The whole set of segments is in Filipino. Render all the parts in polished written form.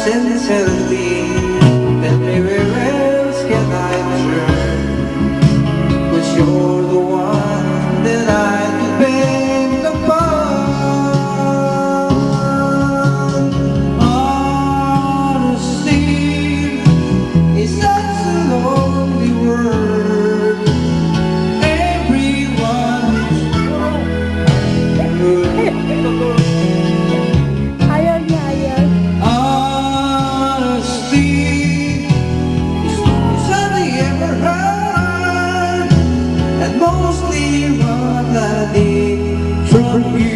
sincerely, tell me where else can I turn? 'Cause you're the one that I depend upon. Honesty is such a lonely word. Everyone is good. Ayaw niya, ayaw. Honesty is something ever heard, and mostly what I need from you.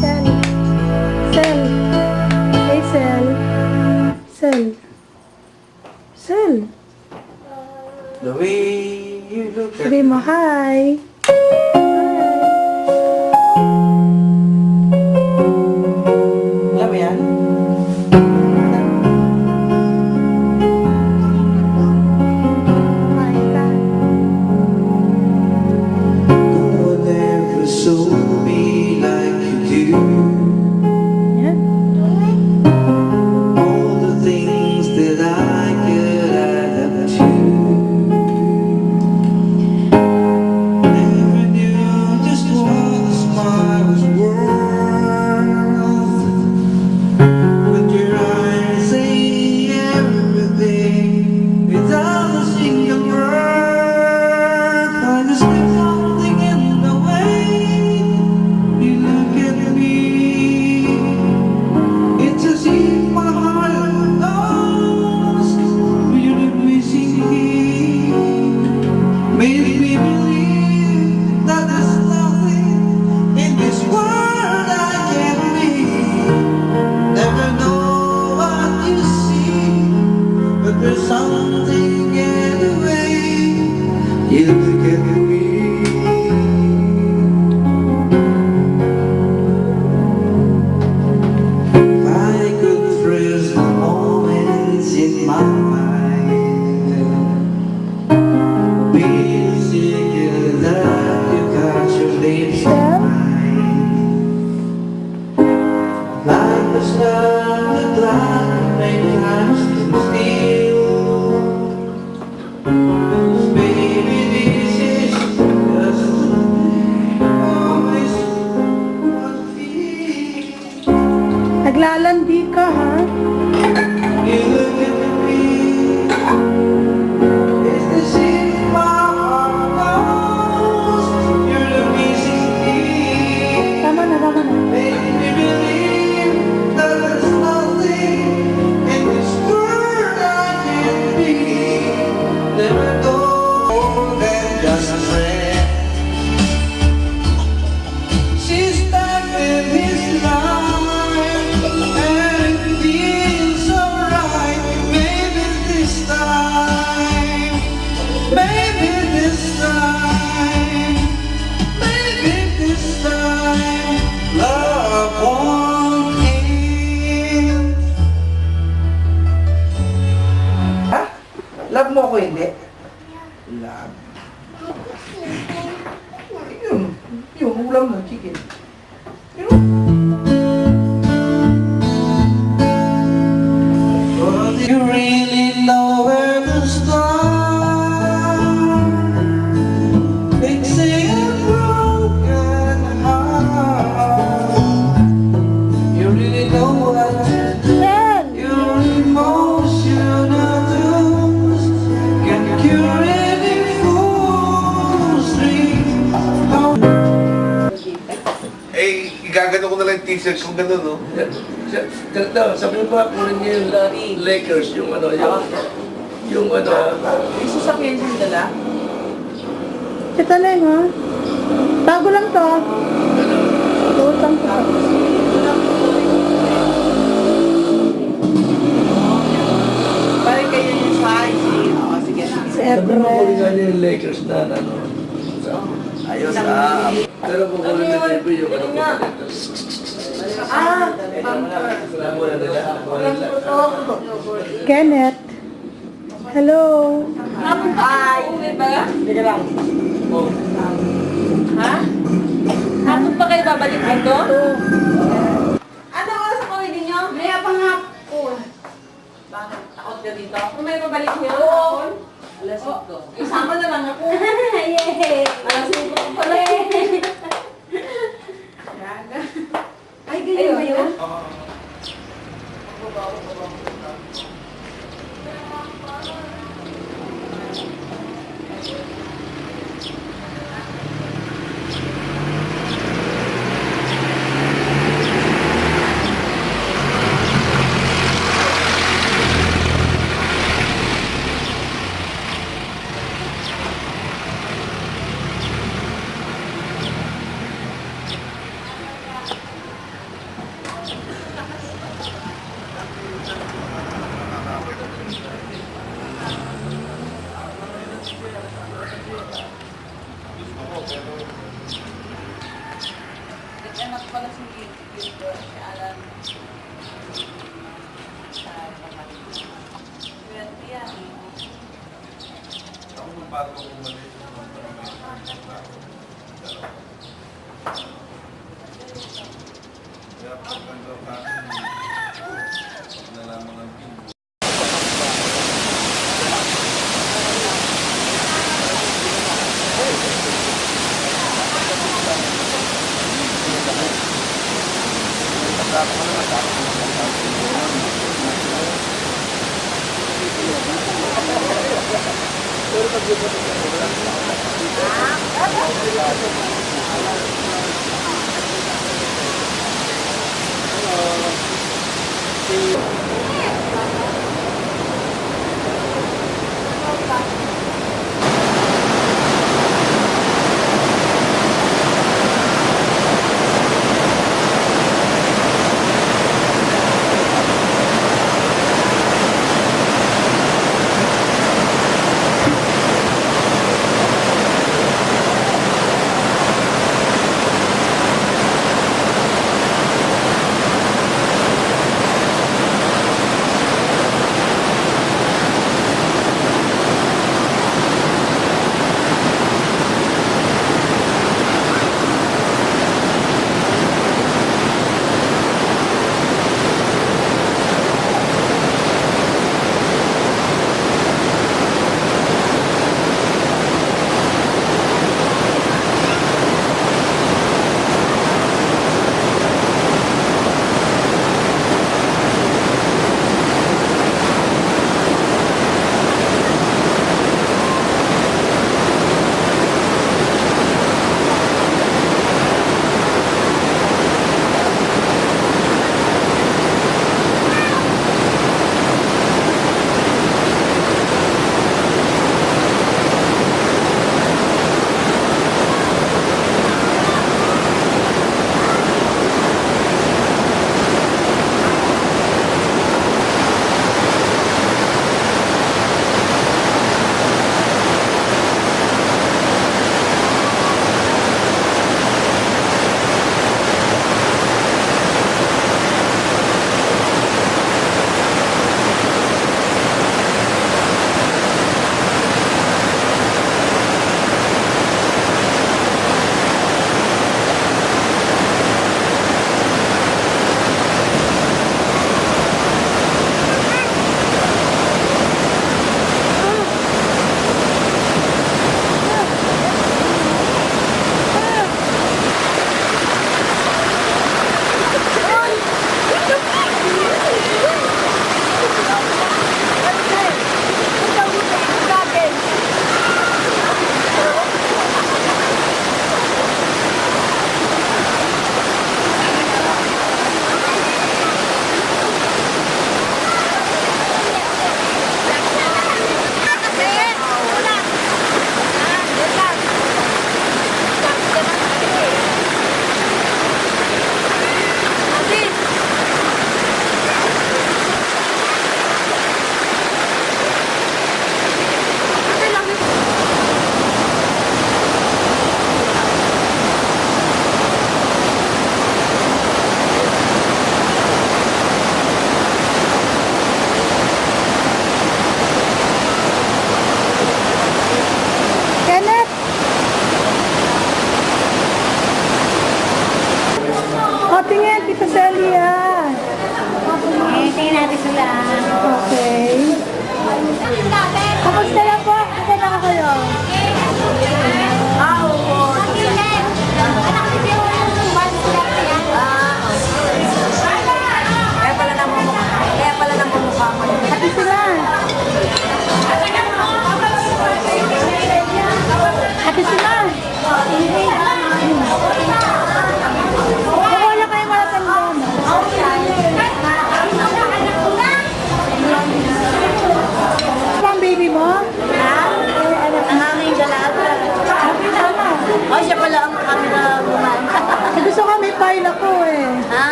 Sel. Sel. Hey, Sel. Sel. Sel. The way you look at Sabi mo, hi. Alam mo yan? Hi ka. No one ever saw me like you do. Yan. All the things that I could add up to. Never knew just what a smile was worth. But your eyes say everything without a single word. I just feel something in the way you look at me. It's as if my heart knows you're missing me. Made me believe that there's nothing in this world I can be. Never know what you see, but there's something in the way you look at me. I could freeze the moments in my mind. Music and love, you got your lips on mine. Like the sun that light many times can steal. Baby, this is just always what I feel. Naglalandi ka, ha? You look at me, it's the same my heart knows you're the missing piece. Tama na, tama na. Make me believe that there's nothing in this world I can be. Never more than just a friend. She's stuck in his life, and it feels so right. Maybe this time, maybe this time, maybe this time, love won't end. Ha? Love mo ako hindi? Love. Yung ulam ng chicken. But do you really know where to start? Fixing a broken heart. You really know what to do. Sel. Your emotional wounds can cure any fool's dream. Eh, igagano ko na lang yung t-shirt kung gano'n, no? Ganito, sabi mo ba, kunin niyo yung Lakers, yung ano, yung ano, Isa sa Kenzo dala? Ito na yun, ha? Bago lang to. Tutang ko. Pare kayo yung size. O, sige. sabi mo kunin nga niyo yung Lakers na ano. Ayos, ah. Pero kung kunin niyo yung ano po. Ah! Wala mo na nila. Kenneth. Hello. Ay, uwi ba? Sige lang. Oh. Ha? Hapon pa kayo babalik dito? Ano oras ang uwi ninyo? May pa nga po. Bakit? Takot ka dito? Kung may babalik niyo? Oo. Alas 5. Isama na lang ako. Yay! Alas 5 ko pala. Ay, ganyan ba yun? Nag-anak pala si Gilbert, si Alan. Sa pamangkin. Swerte yan. Ako nung bago ko umalis. Kaya pag nandun ka, nalaman ng pin.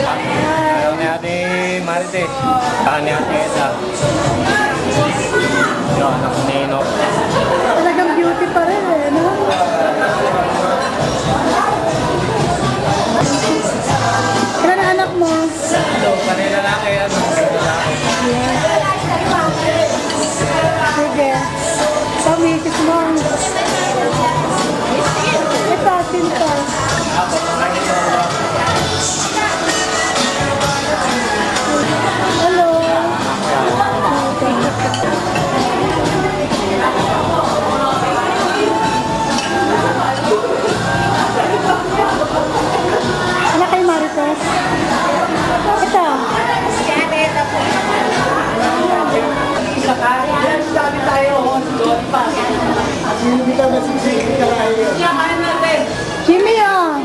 Ayaw ni Ate Marites. Saka ni Ate Eda. Yung anak ni Ino. Talagang beauty pa rin eh, no? Ilan ang anak mo? Ito, kanila lalaki. Sige. Pamisis mo. Ito, sinta. Hello. Anak kay Marites? Ito. Jimmy, oh.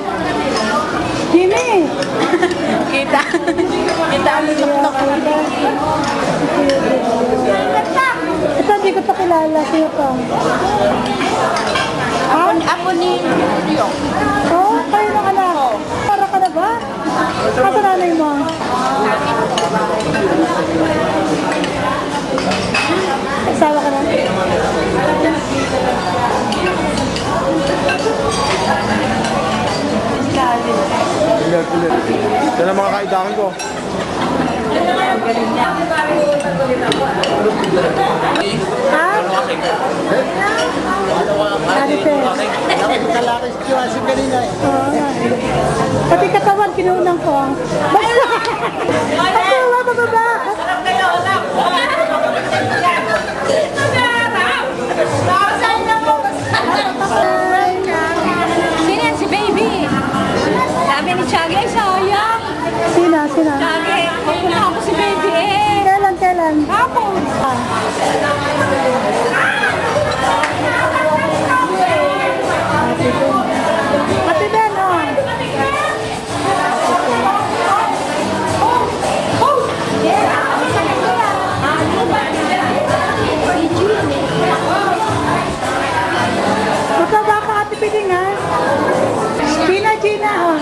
Jimmy. Kita. Kita ang lutok na. Ito, hindi ko pa kilala. Sino to? Ako ni Julio. Oh, kayo ng anak. Para ka na ba? Asa nanay mo? Asawa ka na? Ito na mga kaidakan ko. Ha? Marites. Oo nga. Pati katawan, kinunang ko. Basta! Asawa, bababa! Sino yan si Baby? Sabi ni Chaggy, ay sayang. Sina? Chaggy, pupunta ako si Baby eh. Kailan? Hapon. Ate Ben, oh. Mataba ka, Ate Piling, ha? Gina, oh.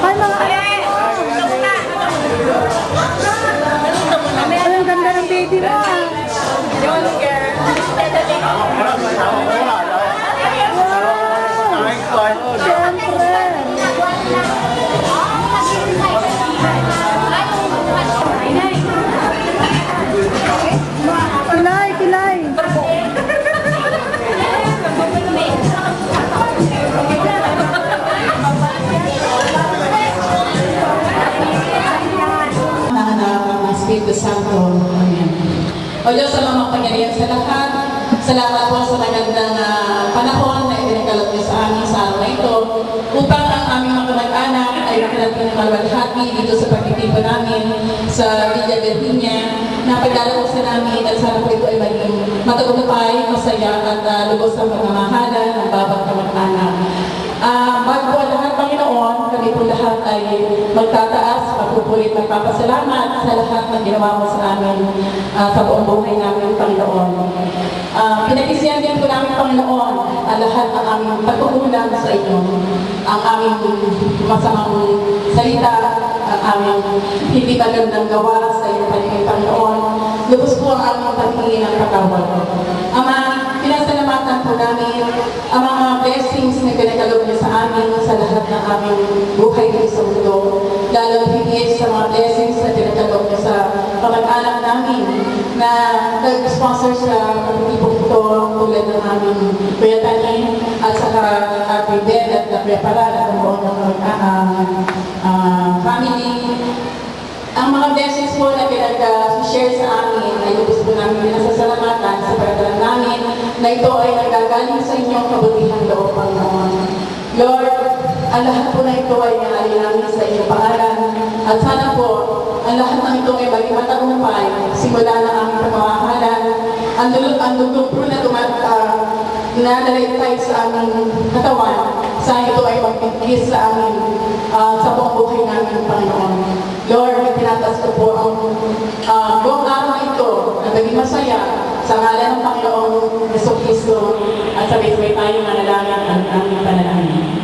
Ay, mga Ay, ang ganda ng baby mo, ah. Wow! Siyempre. Kilay. Anak ng Espiritu Santo. Amen. O Diyos, sa mga pangyarihan sa lahat, salamat po sa magandang panahon na ipinagkalap niyo sa amin sa araw na ito upang ang aming mga kamag-anak ay nakilating malwalhati dito sa pagtitipo namin sa Villa Virginia na pagdalaw sa namin at sana po ito ay maging matagumpay, masaya at lubos ang pagmamahala ng bawat kamag-anak. Bago po ang lahat, Panginoon, kami po lahat ay magtataas, magpupulit, magpapasalamat sa lahat ng ginawa mo sa amin sa buong buhay namin, Panginoon. Pinag-isiyan din po namin, Panginoon, ang lahat ng aming pagkukulang sa inyo, ang aming masamang salita, ang aming hindi magandang gawa sa iyo, Panginoon. Lubos po ang aming paghingi ng patawad. Ama, pinasalamatan po namin ang mga blessings na pinagkaloob niyo sa amin sa lahat ng aming buhay dito sa mundo. Lalo higit sa mga blessings na pinagkaloob niyo sa kamag-anak namin na nag-sponsor sa pagtitipong ito tulad ng aming Kuya Tani at saka Ate Ben at Kuya Paral at ang buong family. Ang mga blessings po na pinag-share sa amin ay lubos po namin pinasasalamatan sa pagdala namin na ito ay nagagaling sa inyong kabutihang loob, Panginoon. Lord, ang lahat po na ito ay nangyari namin sa inyong pangalan at sana po ang lahat ng ito ay maging matagumpay simula na aming pamamahalan. Ang dugtong po na nadalaitay sa aming katawan, sana ito ay magpigis sa amin sa buong buhay namin, Panginoon. Lord, tinataas ko po ang buong araw na ito na naging maging masaya sa ngalan ng Panginoong Yeso Cristo at sabay-sabay tayo manalangin ang aming panalangin.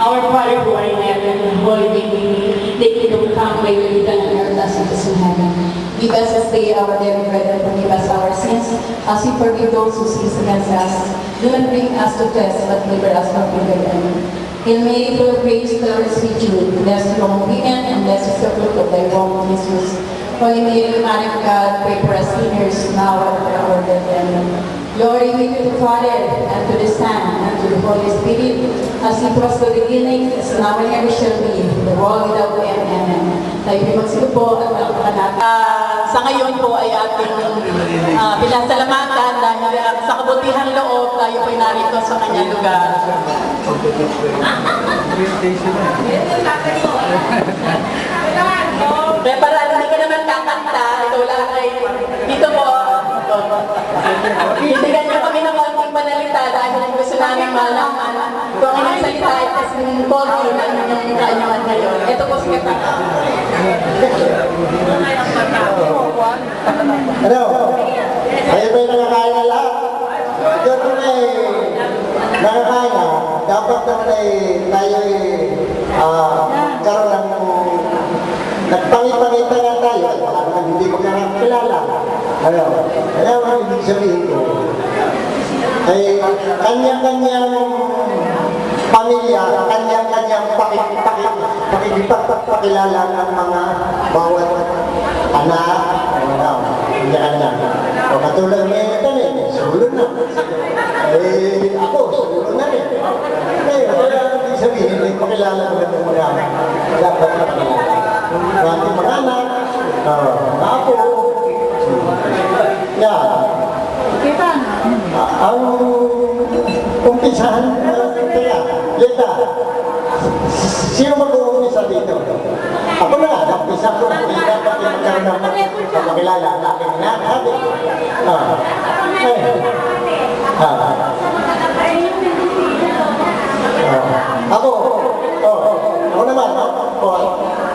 Our Father who art in heaven, hallowed be thy name. Thy kingdom come, thy will be done on earth as it is in heaven. Give us this day our daily bread and forgive us our sins as we forgive those who sin against us. Do not bring us to test, but deliver us from evil. Amen. Hail Mary, full of grace, the Lord is with you. Blessed are you among women, and blessed is the fruit of thy womb, Jesus. Holy Mary, Mother of God, pray for us sinners, now and at our death. Amen. Glory be to the Father, and to the Son, and to the Holy Spirit, as it was the beginning, is now and ever shall be, the world without end. Amen. Tayo magsigo po at malakpakan natin. Sa ngayon po ay ating pinasalamatan dahil sa kabutihan loob tayo po narito sa kanyang lugar. Kaya para hindi ka naman kakanta, ikaw lang ay dito po. Bibigyan niyo kami ng konting panalita dahil gusto namin malaman kung ang inyong salita ay kasing portion ng inyong kaanyuan ngayon. Ito po si Kataka. Ano? Kayo ba'y nakakain na lahat? Diyan kung ay nakakain na, dapat naman ay tayo ay karoon ng nagpangit-pangita nga tayo at baka naman hindi mo kakilala. Ano? Kaya ang ibig sabihin ko ay kanya-kanyang pamilya, kanya-kanyang pakikipagpakilala ng mga bawat anak, kanya-kanya. O katulad ngayon ito eh, sulod na. Ako, sulod na rin. Kaya ibig sabihin, may pakilala ko ng mga dapat na pakilala. Ating mga anak, mga apo, yan. Kita na. Ang umpisahan, kaya, Lita, sino mag-uumpisa dito? Ako na, nampisa ko, hindi dapat yung magkaroon ng makilala ang aking inasabi. Ako naman,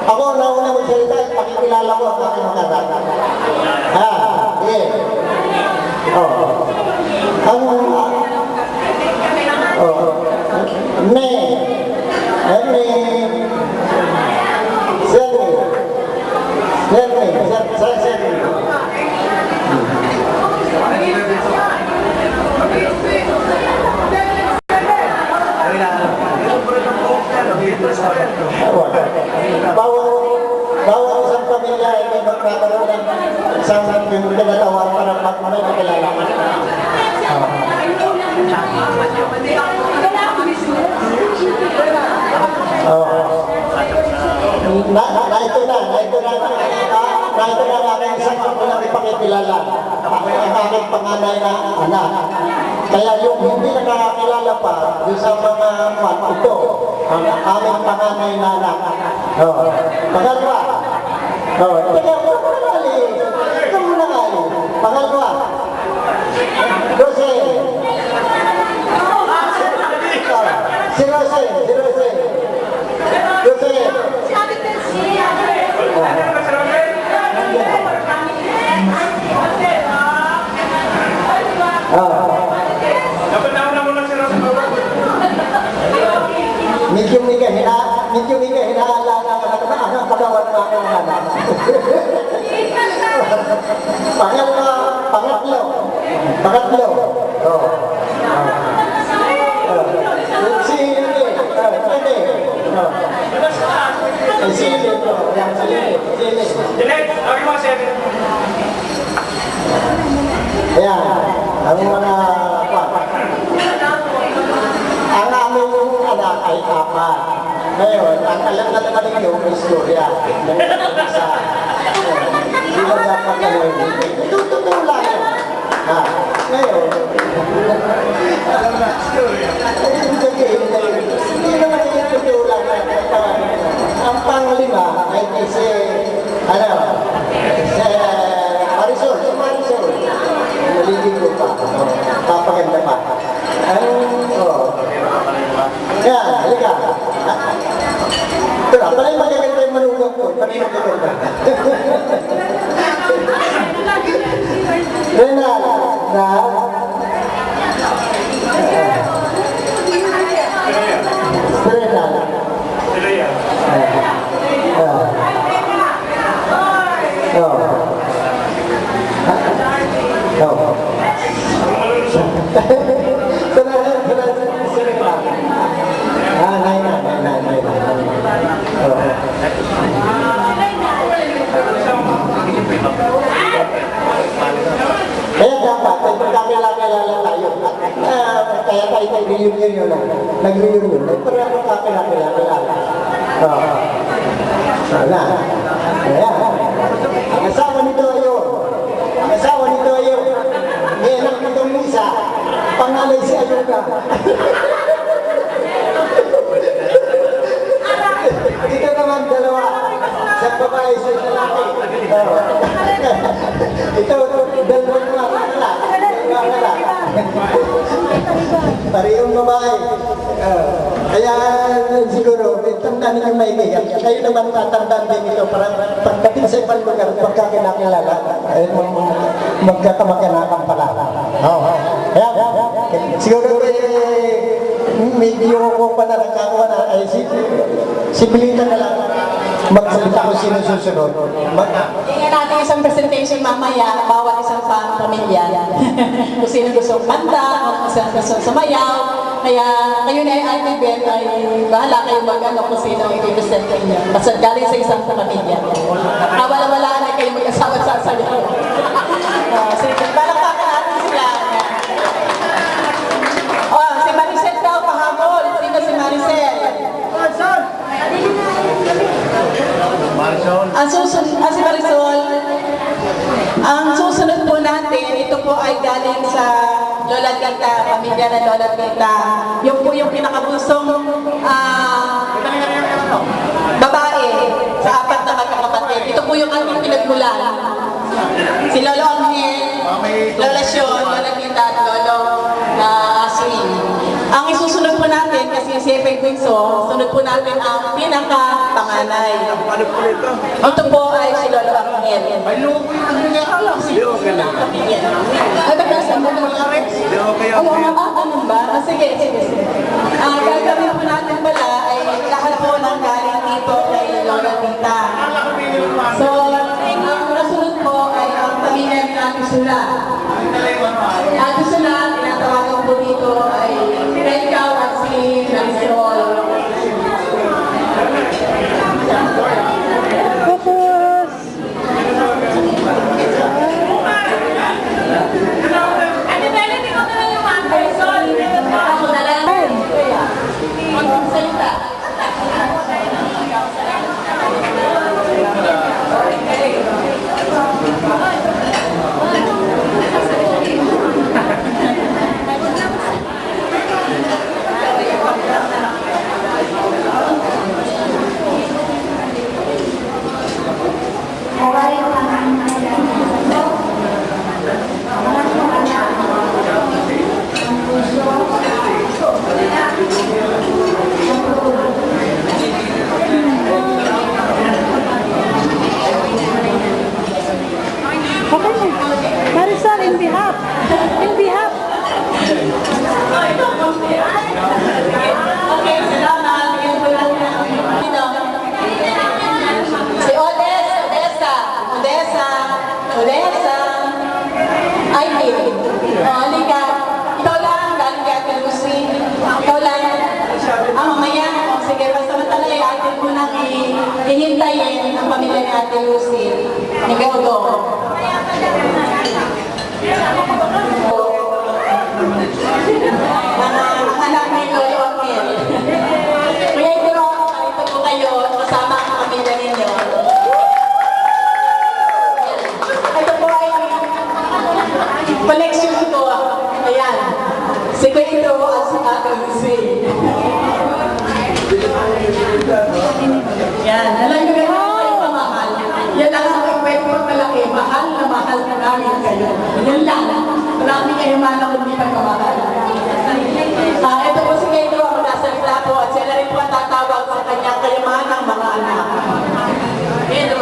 ako nauna magsalita, pakikilala ko ang aking mga anak. Bawat isang pamilya ay may magkakaroon ng isang pinatawag para may makilala. Ito na aking isang unang ipakikilala. Ang aking panganay na anak. Kaya yung hindi nakakilala pa, yung sa mga ito, ang aming panganay na anak. Pangalawa. Teka, ito muna kayo. Pangalawa. Rose. Si Rose. Medyo hinaalala ka na ang pagkawan ng aking anak. Pangatlo. Ayan, ang mga ang aming anak ay apat. Ngayon, ang alam na naman ninyo ang istorya. Hindi lang dapat gano'n. Tututulong lang. Ngayon, alam na, hindi naman yung tutulong lang. Ang panglima ay kasi, Marisol. Maligid ko pa. Papaganda pa. Yan, halika. Ito na, pala yung magaganda yung manunok ko. Pala yung magaganda. Renal na Renal. Kaya dapat, ay pagkakilala tayo. Kaya tayo nag-reunion yun lang. Nag-reunion. Ay para pagkakilala. Sana. Kaya, ang asawa nito ayon. Ang asawa nito ayon. Ngayon ang itong isa, pangalay si Ayuga. Ito naman dalawa. Sa babae sa lalaki. Ito, dalawang mga parehong babae. Kaya siguro, tandaan nilang maiiyak. Kayo naman tatandaan din ito para pagdating sa ibang lugar, pagkakinakilala, magkakamag-anakan pala. Kaya, siguro medyo ko pa na nagkakawa na, ay si Pilita na lang. Magsalita kung sino susunod. Tingnan natin isang presentation mamaya, bawat isang pamilya. Kung sino gusto kanta, kung sino gusto sumayaw. Kaya kayo na ay ITBN ay bahala kayo mag-ano kung sino i-present niyo. Basta galing sa isang pamilya. Wala-wala na kayo mag-asawa sa sayaw. Sige, palakpakan natin sila. Si Maricel daw pahabol. Sino si Maricel? Si Marisol, ang susunod po natin, ito po ay galing sa Lola Tita, pamilya ng Lola Tita. Yung po yung pinakabusong babae sa apat na magkakapatid. Ito po yung aming pinagmulan. Si Lolo Angel, Lola Sion, Lola Tita, at Lolo Aswin. Ang isusunod po natin, kasi si Efeng Quinso, sunod po natin ang pinaka-panganay. Ano po ito? Ito po ay si Lolo Angel. Ay, loko yun. Ano nga alam? Hindi okay lang. Ay, ba't nasa mo mga Rex? Hindi okay Oo, ganun ba? Sige. Ang gagawin po natin pala ay lahat po ng galing dito kay Lola Tita. So, ang nasunod po ay ang pamilya ni Ate Sula. Ate Sula, tinatawagan po dito ay ikaw at si Marisol. Focus! Ate Bella, hindi ko na lang yung mga Marisol. Ako na lang. Magsalita. Okay na. Marisol, in behalf. In behalf. Okay, salamat. Si Odessa. Ivy. Halika. Ikaw lang, galing kay Ate Lucy. Ikaw lang. Mamaya, sige, basta matalay, atin mo nang ihintayin ang pamilya ni Ate Lucy. Ni Gogo. Ang anak ni Lolo Angel. Kuya Igoro, ito po kayo, kasama ang pamilya ninyo. Ito po ay connection ko. Ayan. Si Kuya Igoro at si Ate Lucy. Yan. Alam nyo ganun kayo pamahal. Yan ang sa kwento malaki. Mahal na mahal na namin kayo. Yan lang. Marami kayo mana kung di pagkamahal. Ito po si Pedro ang nagsasalita po at siya na rin po ang tatawag sa kanyang kayamanang mga anak. Pedro,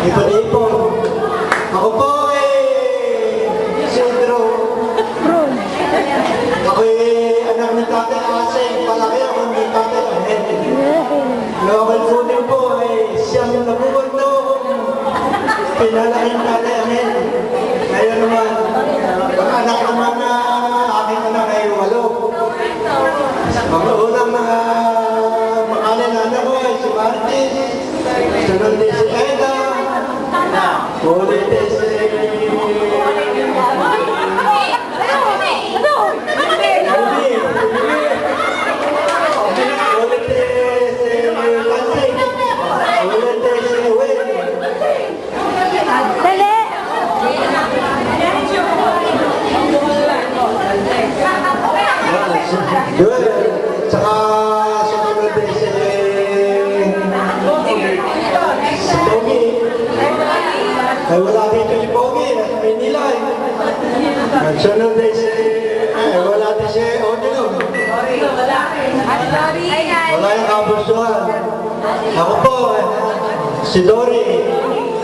Ipon-ipon. Ako po Isidro. Bro. Ako anak ni Tatay Aseng. Palaki ako ni Tatay Ahel. Local fooding po siyang nabubundo. Pinalaking Tatay Ahel. Ngayon naman, ang anak naman na aking anak ay 8. Mga unang mga anak ko ay si Martin. Sunod din si Eda. Ulit din si... Dali. Yun. Saka sumunod din si... Si Pogi. Ay wala dito si Pogi. Nasa Manila sunod din si... wala din si Odilo. Wala yung kabustuhan. Ako po, si Dory.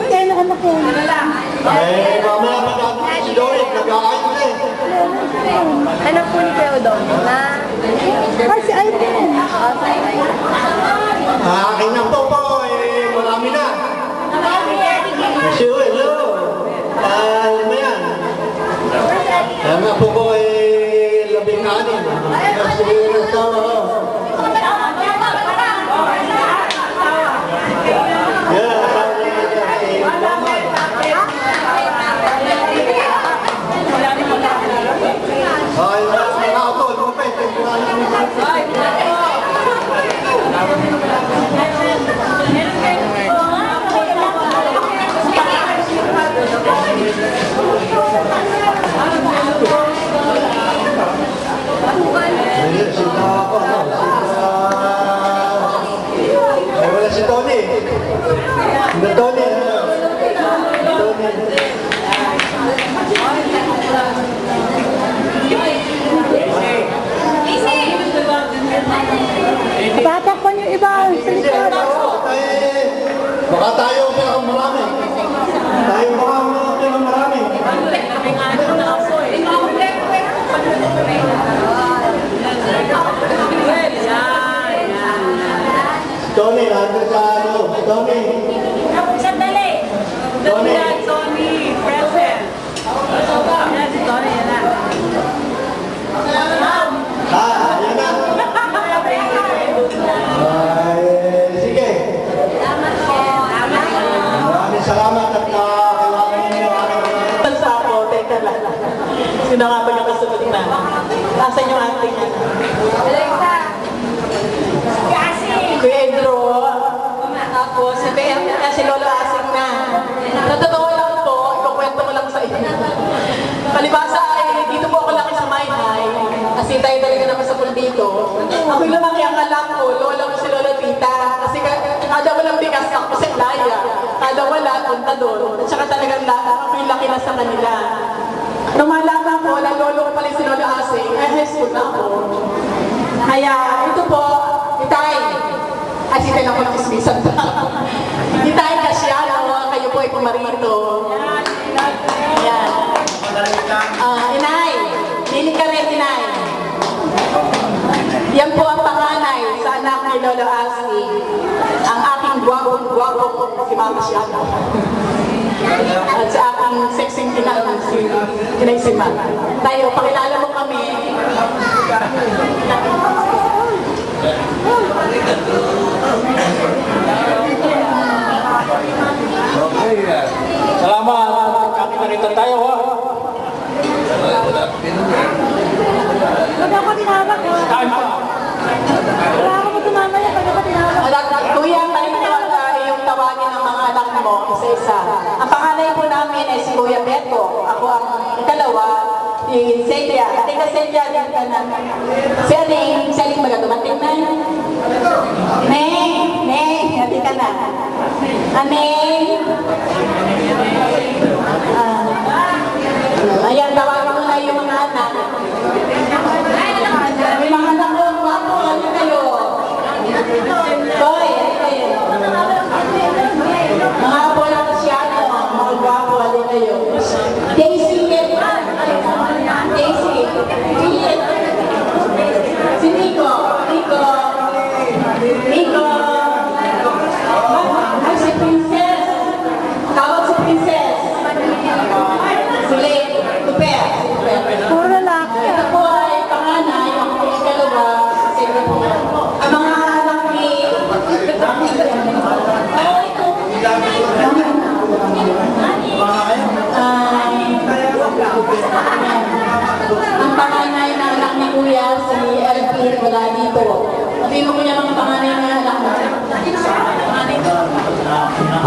Kaya anak ko. Mamaya pa natin si Dory. Nag-aayos na Anak po ni Kuya Udong na... Ay, si Irene. Aking na po, marami na. Si hello. Alam mo yan. Alam nga po ko 16. Kasi ito, ay, mga ako, lupit. Ayun, sila ako, ay, wala si Tony. Hindi, Tony. Tatakpan yung iba sa likod. Baka tayo pero marami. Tayo baka pero marami. Tony, nandun sa ano? Tony. Sandali! Tony. Tony, present. Yan si Tony, yan na. Ayan na. Sige. Maraming salamat at kakiwanan ninyo. Bansa ako, teka lang. Sino nga ba yung kasunod na? Nasaan yung ating Alexa! Kasi! Kuya Edro, tapos si Lolo Asing na. Natotoo lang po, ikukwento ko lang sa inyo. Palibasa ay, dito po ako laki sa Mayhay. Kasi tayo talaga naman sa pool dito. Ako'y lumaki ang alam ko, lola ko si Lola Tita. Kasi kada walang bigas ako sa playa. Kada wala, punta doon. At saka talagang ako'y laki na sa kanila. Nung malaman ko, na lolo ko pala si Lola Asing, high school na ako. Kaya ito po, Itay. Ay, si Tela ko ng ismisan pa. Itay Casiano, kayo po ay pumarito. Ayan. Inay, lili ka rin, Inay. Yan po ang panganay sa anak ni Lolo Asi. Ang aking guwapong si Mama Siano. At sa aking sexing tinanong si Inay Sima. Tayo, pakilala mo kami. Salamat. Kami narito tayo, ha? Huwag ako tinawag ko. Kain pa. Wala ako mo tumamaya pag ako tinawag. Kuya, yung tawagin ng mga anak mo, isa-isa. Ang panganay po namin ay si Kuya Beto. Ako ang ikalawa, si Celia. Ate ka Celia, din ka na. Si Aling baga dumating na. Neng, ate ka na. Aneng. Ayan, tawagin mo na yung mga anak. May mga anak ko, wapo, ano kayo? Boy, ano kayo? Mga apo lang siya.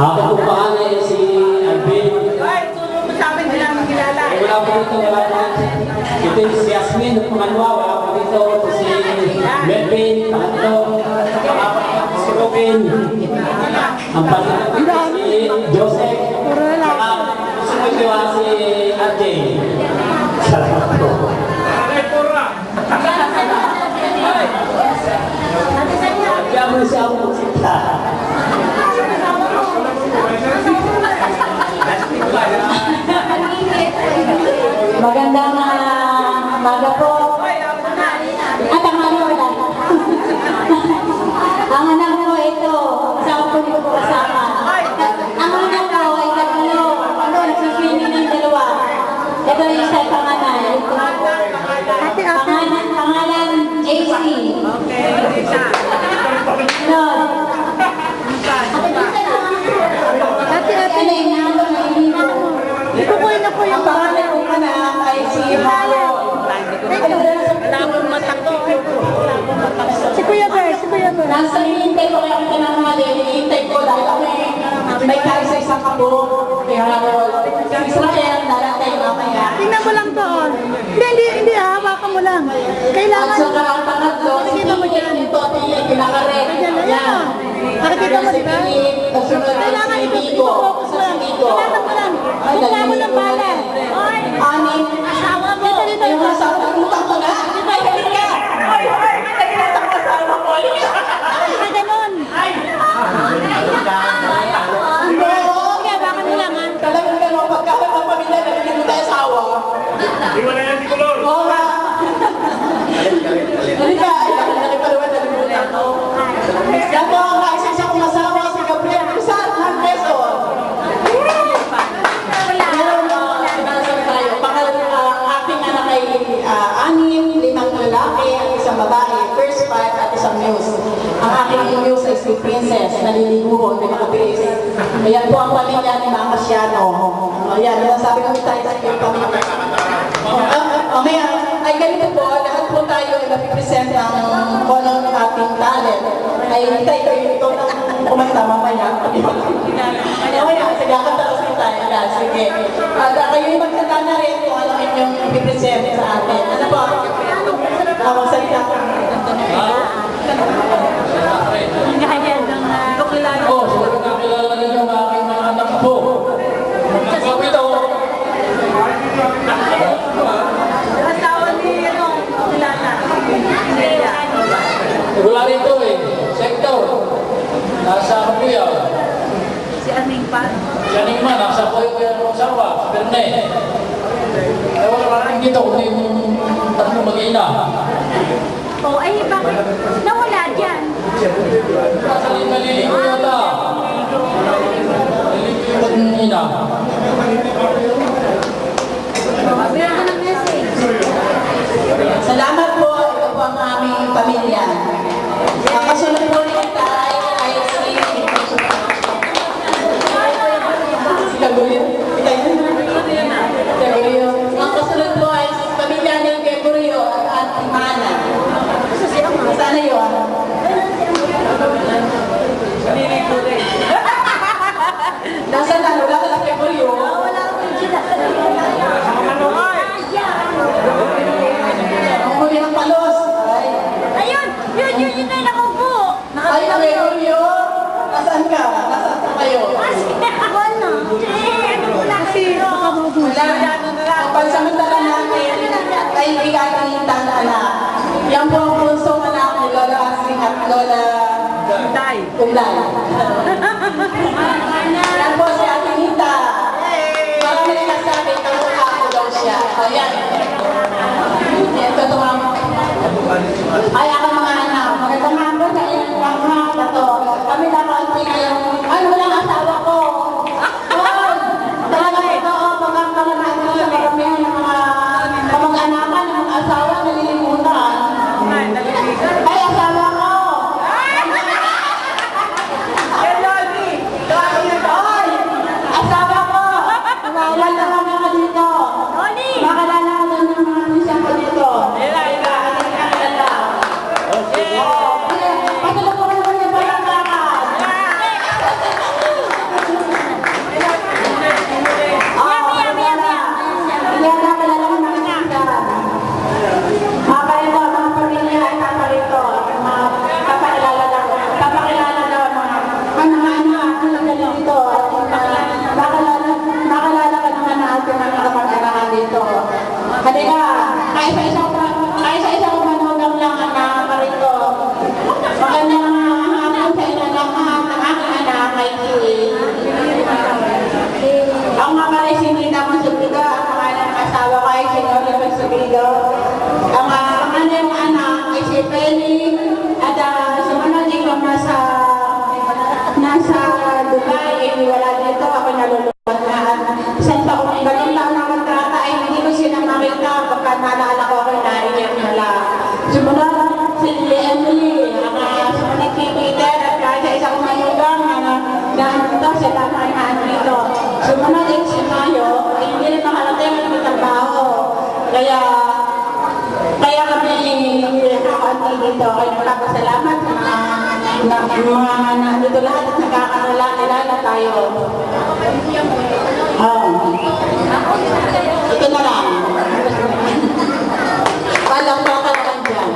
Akin po pangalan ay si Alvin. Ay, tulong mo sa amin, hindi namin kilala. Wala po dito, wala po dito. Ito yung si Yasmin, pangalawa, wala po dito. Ito si Melvin, pangatlo. Pangapat po si Robin. Ang pangatlo po si Joseph. Puro lalaki. Sumunod po si RJ. Salamat po. Kaya mo siya ako magsita. Magandang umaga po. At ang ano wala. Ang anak ko ito, kasama ko dito po kasama. Ang anak ko ay tatlo. Nagsuswimming ng dalawa. Ito yung isa panganay. Ate, ate. Pangalan JC. Lord. Ate, ate. Ano yung nalo na hindi mo? Ikukuhin na po yung Ang pangalan ko na ay si Harold. Wala akong mata ko. Si Kuya Bear, si Kuya Bear. Nasa hihintay ko kaya kita ng mali. Hihintay ko dahil kami may kaisa isang kabuk. Kaya Harold. Yung Israel, darating mamaya. Tingnan mo lang doon. Hindi, hawakan mo lang. At Kailangan. saka ang pangatlo, si Philip, ito at yung pinakaret. Yan. Nakikita mo, di ba? At sunod ay Kailangan si ito, Vico. focus mo Sa lang. si Vico. Kailangan mo lang. Ay, Bukla mo ng bala. Anim. Asawa mo. Dito, Yung dito. asawa ko, utang ko na. Ay, halika! Ay, halika sa kasama ko. Halika! Ay, ganon. Oo. Kaya baka mo lang, ha? Talagang gano'n, pagkakat ng pamilya na hindi mo tayo asawa. Di ba na yan, Nicolor? Oo nga. Halika, ay, laki pa naman na muna. Yan po ang kaisa kong asawa, si Gabriel Cruzat ng Quezon. Meron mo, pinasal tayo. Ang aking anak ay 6, 5 lalaki at isang babae, first five at isang muse. Ang aking muse ay si Princess, naliliguho, di makabilis. Ayan po ang pamilya ni Mama Siano. Ayan, yan sabi ko tayo sa iyong pamilya. Mamaya, ay ganito po, lahat po tayo ay mapipresent ng kono ng ating talent. Ay tayo ito ng kumanta mamaya. Mamaya, sige, kakatalas din tayo. Yan, sige. At kayo yung magkanta na rin kung ano inyong ipipresent sa atin. Ano po? Ako salita. Oo, siguro kakilala rin yung aking mga anak po. Kapito. Asawa ni, kilala. Wala rito eh. Sector. Nasa Kapuyaw. Si Aning pa. Siya naman, nasa Kapuyaw ng asawa. Sa Berne. Ay wala ka rin dito, kundi yung tatlong mag-ina. Oh, ay bakit? Nawala dyan. Nasa naliligo yata. Naliligo yung mag-ina. Meron ka ng message. Salamat po. Ito po ang aming pamilya. Ang kasunod po rin tayo ay si Gabriel. Gabriel. Ang kasunod po ay si pamilya ni Gabriel at Auntie Mana. Sana yun. Nasa na? Wala ka lang Gabriel. Wala akong sila. Ang huli ng palos. Ay. Ayun! Yun na nakaupo. Ay, Gabriel. Nasaan ka? Nasaan ka kayo? Wala. Kasi baka maubusan. Ang pansamantala namin ay ikakalitan na anak. Yan po ang punsong anak ni Lola Asring at Lola Umlay. Yan po si Ate Nita. Marami rin nasabi, kamukha ko daw siya. Ayan. Ito ito mga ay ako mga anak. Magandang hapon sa inyong mga bato. Kami dapat ngayon. Ay, walang asawa ko. Talaga ito, pagkakaroon ko sa karamihan ng mga kamag-anakan ng mga asawa nalilimutan. Ay, asawa ko! Ay, asawa ko! Wala lang ako dito. Makalala ko lang ng mga pisang ko dito. ako nalulunod na isang taon ay ganun lang na kontrata ay hindi ko sila makita pagka naalala ko ako naiiyak na lang. Sumunod si Emily, sumunod si Peter at kahit sa isang manugang na dito sila na dito. Sumunod din si Mayo, ay hindi rin makarating ang trabaho. Kaya kami nakakanti dito ay nagpapasalamat na mga nandito lahat at nagkakalala tayo. Ito na lang. Alam ko ka naman dyan.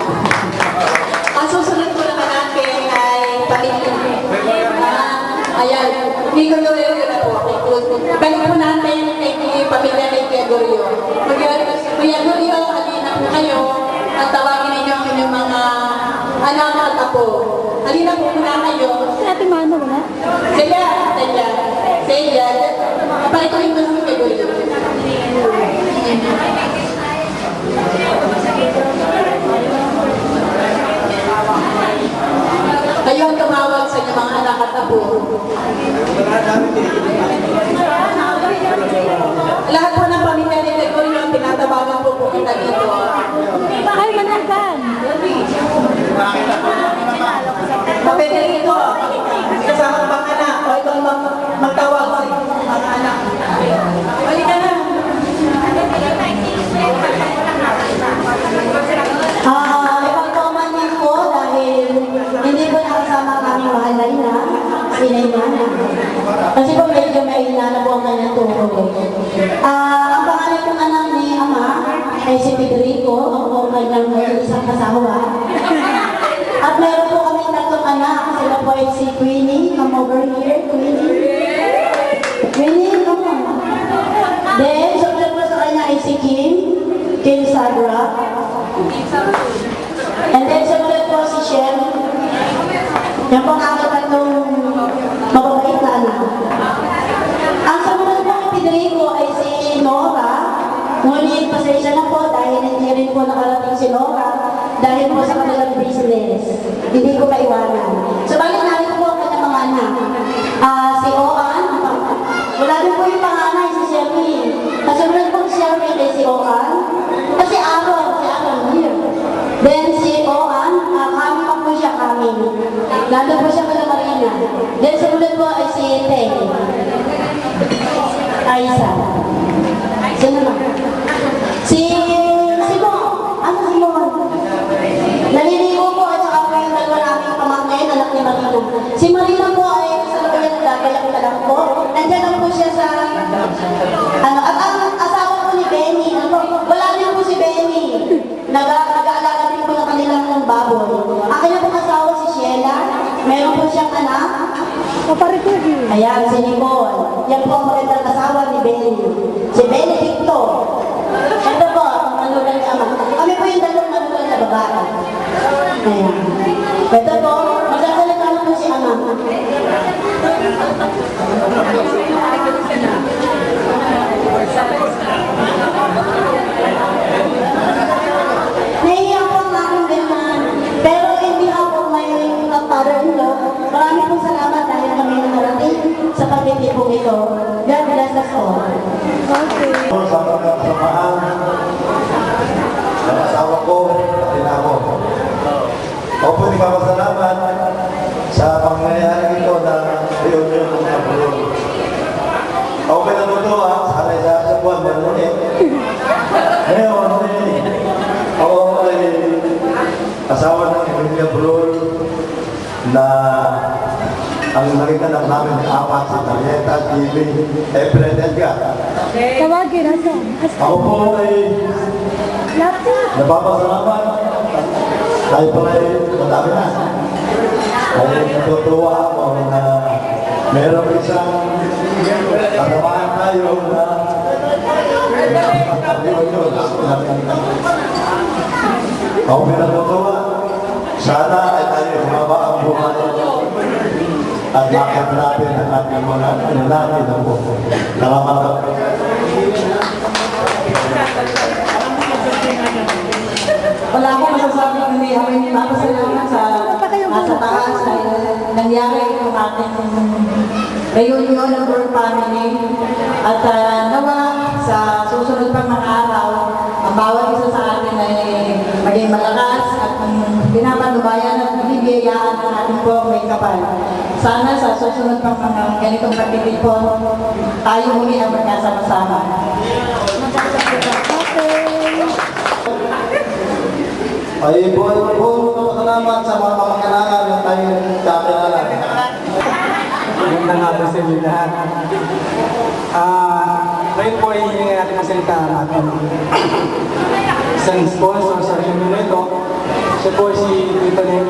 Ang susunod ko naman natin ay pamilya. Ayan, hindi ko yun na po. Balik po natin kay pamilya kay Kuya Goryo. Kuya Goryo, halina po kayo at tawagin ninyo ang inyong mga anak at apo. Halina po muna kayo. Si Ate Mano ba na? Saya. Papalit ko yung Kuya Goryo. Kayo ang tumawag sa inyong mga anak at apo. Lahat po ng pamilya ni Gregorio ang tinatawagan po kita dito. Ay, managan! Mapwede rito, kasama ang mga anak, o ikaw magtawag sa mga anak. Balik ka na. Ipagpaumanhin ko dahil hindi ko nakasama kami mahalay na sinayana. Kasi po medyo may inana po ang kanyang tuhod. Ang pangalan kong anak ni Ama ay si Federico, ako po ang kanyang isang kasawa. At meron po kami tatlong anak, sila po ay si Queenie, come over here, Queenie, come on. Then, sumunod po sa kanya ay si Kim Sabra. And then, sumunod po si Shem. Yan po ang aking tatlong mababait na anak. Ang sumunod po kay Federico ay si Nora. Ngunit pasensya na po dahil hindi rin po nakarating si Nora dahil po sa kanilang business. Hindi ko maiwanan. So, bakit namin po ang kanyang mga anak? Si Oan, wala din po yung panganay, si Shelby. Kasunod po si Shelby kay si Oan. Kasi Aaron here. Then si Oan, kami pa po siya kami. Nandun po siya kay Marina. Then sumunod po ay si Teng. Aisa. Sino na? Si Simon. Ano Simon? Naliligo po at saka po yung dalawa naming pamangkin, anak ni Marina. Si Marina po ay kasalukuyan nagagayak na lang po. Nandiyan lang po siya sa at ang asawa po ni Benny, wala din po si Benny. Nag-aalaga din po ng kanilang baboy. Akin na po asawa si Sheila. Meron po siyang anak. Kaparituhin. Ayan, si Nicole. Yan po ang magandang asawa ni Benny. Si Benedicto. Ito po, ang manulang ni Ama. Kami po yung dalawang manulang na babae. Ayan. Ito po, magsasalita na po si Ama. Nahiya po ang aking ganyan. Pero hindi ako may father-in-law. Marami pong salamat dahil kami nakarating sa pagtitipong ito. God bless us all. Okay. Sa mga kasamahan ng asawa ko, pati na ako. Ako po nagpapasalamat sa pangyayari ito na reunion ng Kapulong. Ako po natutuwa, sanay sa buwan, meron ulit. Ngayon, ako ay asawa ng Emilia Brul na ang nakikanap namin apat sa Tarieta TV, April Edgar. Tawagin, asan? Ako po ay napapasalamat tayo pala ay madami na. Ay natutuwa ako na meron isang katamaan tayo na ako pinatutuwa. Sana ay tayo humaba ang buhay at makahanapin ang ating mga inalaki na po. Salamat. Wala akong masasabi kundi kami mapasalamat sa taas dahil nangyari itong ating reunion ng Burr family. At nawa sa susunod pang mga araw, ang bawat isa sa atin ay maging malakas at pinapanubayan at bibiyayaan ng ating buong may kapal. Sana sa susunod pang mga ganitong pagtitipon, tayo muli ang magkasama-sama. Ay, buong salamat sa mga kamag-anak na tayo kakilala. Magandang hapon sa inyo lahat. Ngayon po ay hihingi natin ang salita natin. Isang sponsor sa reunion nito, siya po si Tito Len,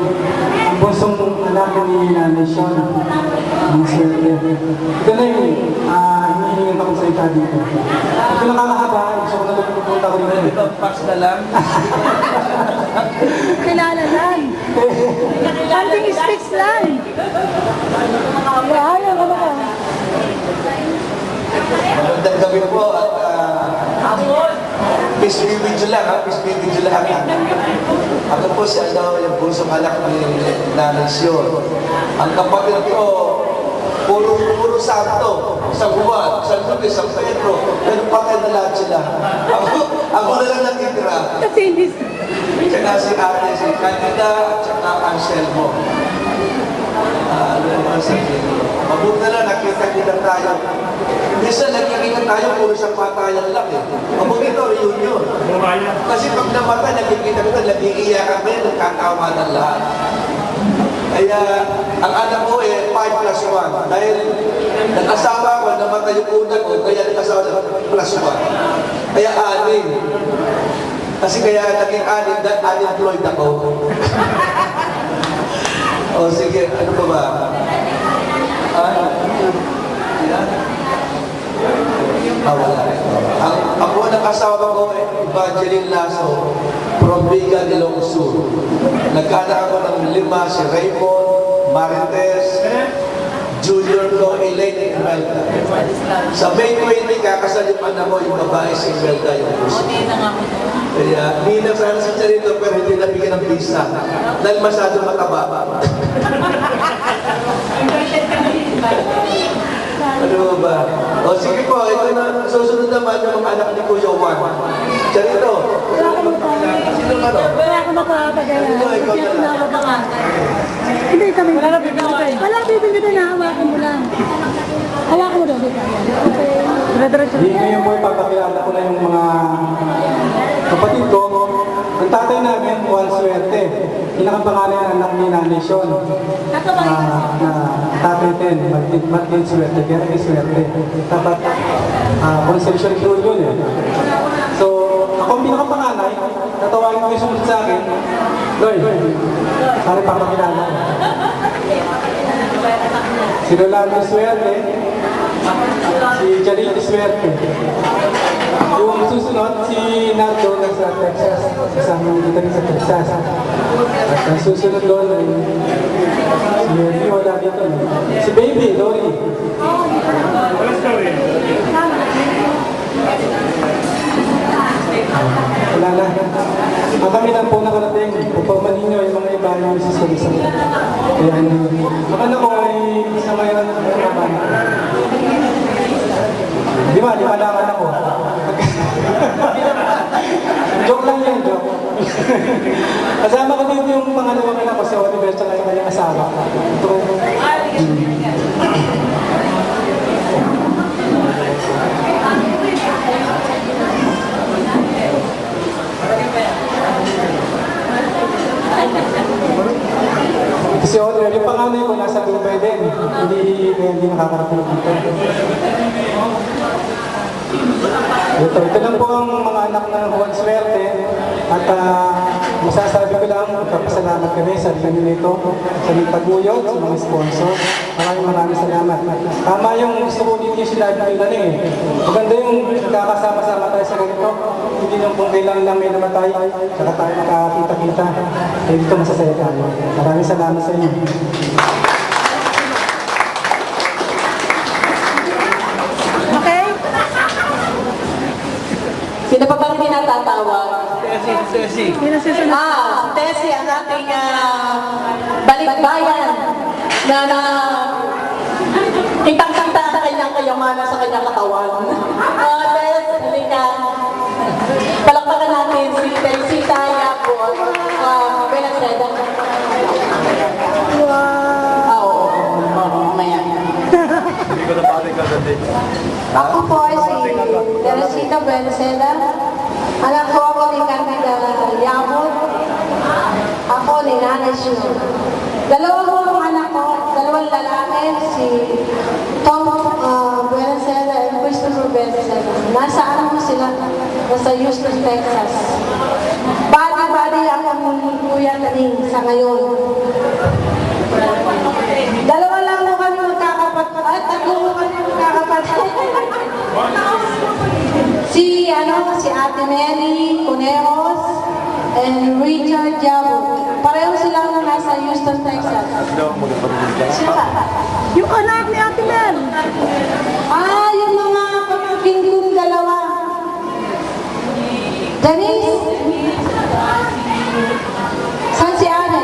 ang bunsong anak ni Nanay Sean. Ang swerte. Ito na yun, hihingin akong salita dito. Ito nakakahaba, gusto ko na pupunta ko dito. Ito, pass na lang. Kilala lang. Something speaks lang. Ayaw, ano ka? Magandang gabi po at peace be with you lang, ha? Peace be with you lahat. Ako po si yung pusong anak ni Nanay Sean. Ang kapatid ko, puro santo. Sa Juan, San Luis, San Pedro. Pero patay na lahat sila. Ako na lang natitira. Kasi hindi. Tsaka si ate, si Candida, tsaka Anselmo. Ano naman sabihin? Mabuti na lang, nakita-kita tayo. Minsan nakikita tayo, puro sa patayan lang eh. Mabuti ito, reunion. Kasi pag namatay, nakikita kita, nag-iiyak kami, nagkakawanan lahat. Kaya, ang anak ko 5+1. Dahil nag-asawa ko, namatay yung una ko, kaya nag-asawa +1. Kaya 6. Kasi kaya naging 6 dahil unemployed ako. O sige, ano pa ba? Wala. Ako nag-asawa ko, Evangeline Lasso, from Biga de Ilocos Sur. Nagkaanak ako ng 5, si Raymond, Marites, Junior ko, Elaine, Imelda. Sa May 20, kakasal yung anak ko, yung babae si Imelda, yung puso. Kaya, ninang sana sa charito, pero hindi nabigyan ng visa. Dahil masyado mataba. Ano ba? O sige po, ito na, susunod naman yung mga anak ni Kuya Juan. Charito. Sino ka no? Wala ka makakagaya. Ito, ikaw na lang. Hindi kami. Wala na bibigyan. Wala bibigyan na. Hawakan mo lang. Hawakan mo daw. Okay. Dire-diretso. Di ngayon po ipapakilala ko na yung mga kapatid ko. Ang tatay namin, Juan Swerte. Pinakapangalan ng anak ni Nanay Sean. Tatay Ten, Martin Swerte, Gary Swerte. Dapat Conception Cruz yun eh. So, ako ang pinakapanganay, natawagin ko yung sumunod sa akin. Lloyd, sana ipapakilala ko. Si Rolando Swerte, si Janine Swerte. Yung susunod, si Nardo sa Texas. Kasama dito rin sa Texas. At ang susunod doon ay si Henry, wala dito. Si Baby, Lori. Wala na. Kami lang po nakarating. Upang maninyo yung mga iba yung isa-isa. Kaya ang anak ko ay isa ngayon. Di ba lang ako. Joke lang yun, joke. Kasama ko dito yung pangalawang anak ko si Oliver at yung kanyang asawa. Ito. Si Oliver, yung panganay ko nasa Dubai din. Hindi nakakarating dito. Ito lang po ang mga anak ng Juan Swerte at masasabi ko lang, magpapasalamat kami sa reunion nito, sa Nagtaguyod, sa mga sponsor. Maraming salamat. Tama yung gusto ko dito yung sinabi ko lang eh. Maganda yung kakasama-sama tayo sa ganito. Hindi nung kung kailan lang may namatay, saka tayo nakakita-kita. Kaya dito masasaya tayo. Maraming salamat sa inyo. Sino pa bang tinatatawag? Tessie. Si Tessie, ang ating balikbayan na Kitang-kita sa kanyang kayamanan sa kanyang katawan. Bes, halika. Palakpakan natin si Teresita Yapo. Benaceda. Oo, mamaya. Ako po ay si Teresita Benaceda. Anak ko ako ni Candida Yamot. Ako ni Nanay Shino. Dalawang anak ko, dalawang lalaki, si Tom Benaceda and Christopher Benaceda. Nasa ano mo sila? Nasa Houston, Texas. Bali-bali ang kuya taning sa ngayon. Dalawa lang mo kami magkakapatid. At tatlo mo kami magkakapatid. Si Ate Mary Cuneros and Richard Jabo. Pareho silang nasa Houston, Texas. Sila. Yung anak ni Ate Mel. Yung mga pamangkin kong dalawa. Denise? Saan si Ane?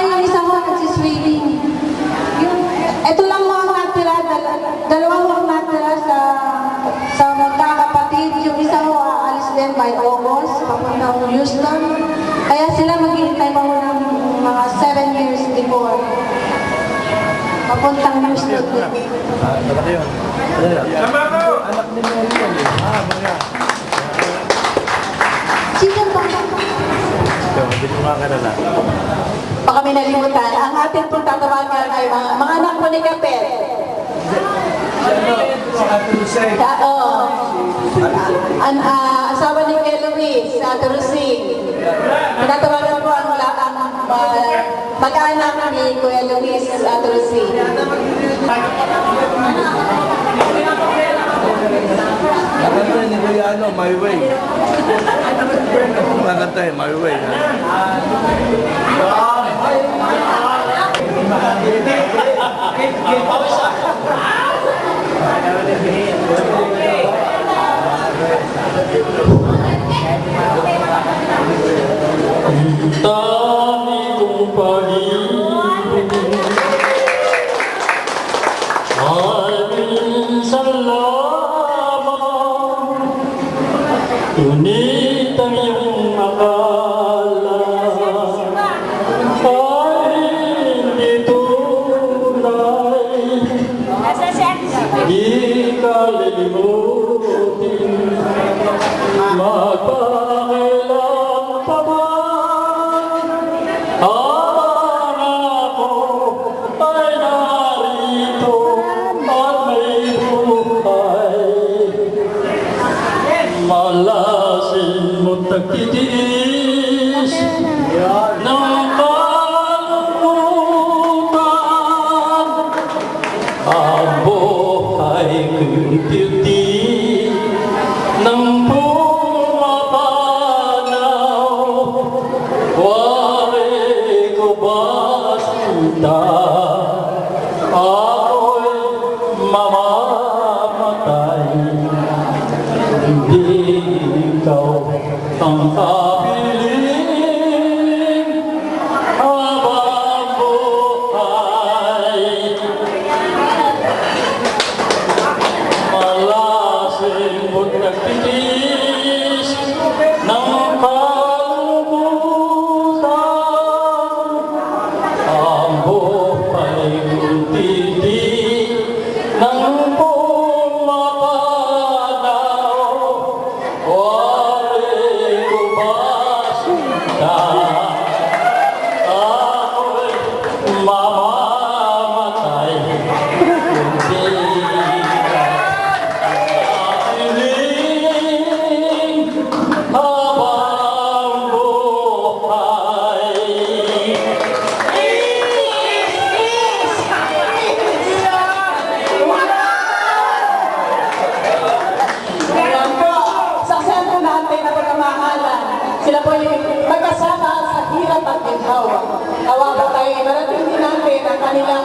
Yung isang mo nagsiswimming. Ito lang mga natira, dalawang mga natira sa magkakapatid. Yung isa mo aalis din by August, papuntang Houston. Kaya sila maghihintay pa mo ng mga 7 years before. Papuntang Houston. Sino ba? Baka may nalimutan. Ang atin pong tatawagan ay mga anak po ni Kapet. Asawa ni Kuya Luis, si Ate Rosing. Tinatawagan po ang mag-anak ni Kuya Luis, Ate Rosing. Maganda ni Kuya My Way. Maganda My Way. Dami kong pag-ibig ay minsan lamang, ngunit ang iyong akala ay hindi tunay. Di ka lilimutin, magpakailan pa man ang ako ay narito at may buhay. Malasin mo't nagtitiis ng kalungkutan, ang buhay ko'y tiyuti ng pumapanaw. Wari ko basta ako'y mamamatay, hindi ikaw ang kapiling habang buhay. Malasin mo't nagtitis ng kalungkutan, ang buhay ko'y titig ng pumapanaw. Wari ko basta ako'y mamamatay, hindi kapiling habang buhay. Ayan po, saksihan po natin na pagkamahalan. Sila po ay magkasama sa hirap at ginhawa. Kawawa tayo, marating din natin ang kanilang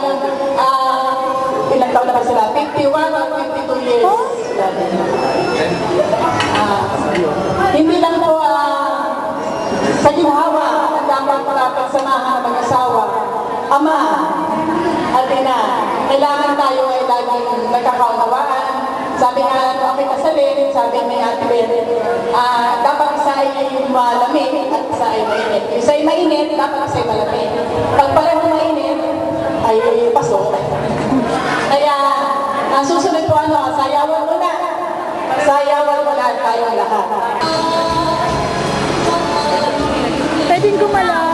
ilang taon na ba sila? 51 or 52 years. Hindi lang po sa ginhawa ang dapat para pagsamahan ng mag-asawa. Ama at ina, kailangan tayo ay laging nagkakaunawaan. Sabi nga, ako'y kasalin, sabi ni Ate Ben, dapat isa ay malamig at isa ay mainit. Isa ay mainit, dapat isa ay malamig. Pag parehong mainit, ay pasok. Kaya, ang susunod po sayawan mo na. Sayawan mo na tayong lahat. Pwedeng gumalaw.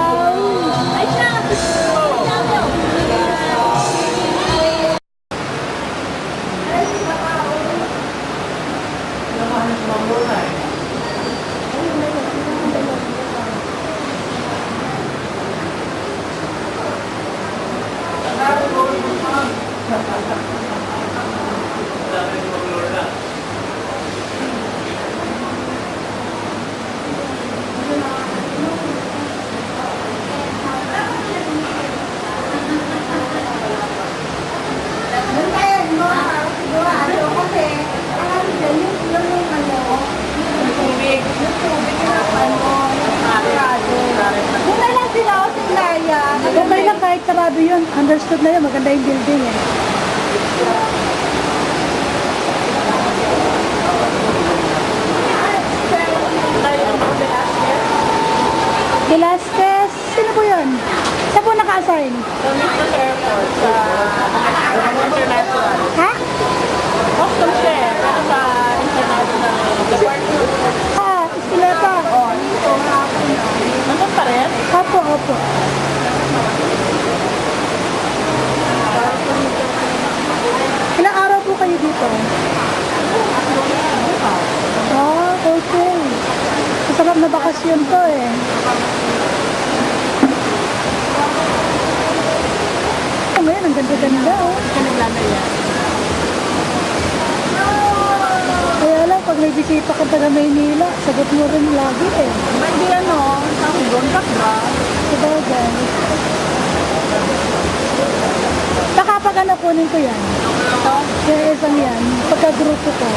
Okay lang kahit sarado yun. Understood na yun. Maganda yung building eh. Velasquez, sino po yun? Saan po naka-assign? Ha? Estileta. Nandun pa rin? Opo, opo. Ilang araw po kayo dito? Okay. Masarap na bakasyon to eh. Ngayon, ang ganda-ganda oh. Kaya lang, pag may bisita ka taga Maynila, sagot mo rin lagi eh. Hindi ang gontak ba? Sabagay. Baka pag kunin ko yan. Kaya isang yan, pagka-grupo ko.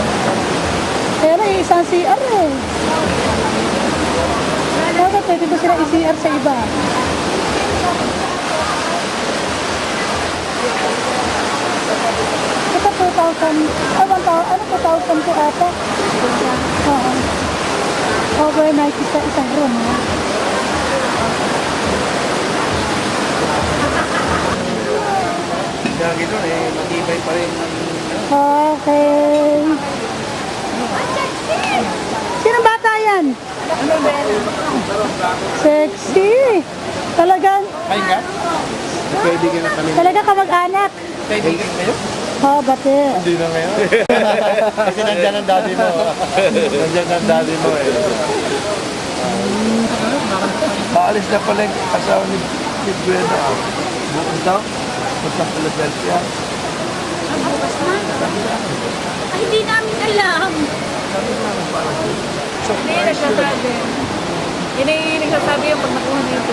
Kaya lang, isang CR eh. Bakit pwede ko sila i-CR sa iba? Ito 2,000, 2,000 po ata? Oo. Overnight isang room. Kaya gito matibay pa rin. Okay. Sino bata yan? Sexy. Talagang, Kaibigan? Kaibigan na kami. talaga kamag-anak. Kaibigan kayo? Ha, bate. Hindi na ngayon. Kasi nandyan ang daddy mo. Nandyan ang daddy mo eh. Paalis na pala yung asawa ni Buena. Bukas daw? Punta sa Philadelphia. Hindi namin alam. Hindi, nagsasabi. Yun ay nagsasabi yung pag nakuha dito.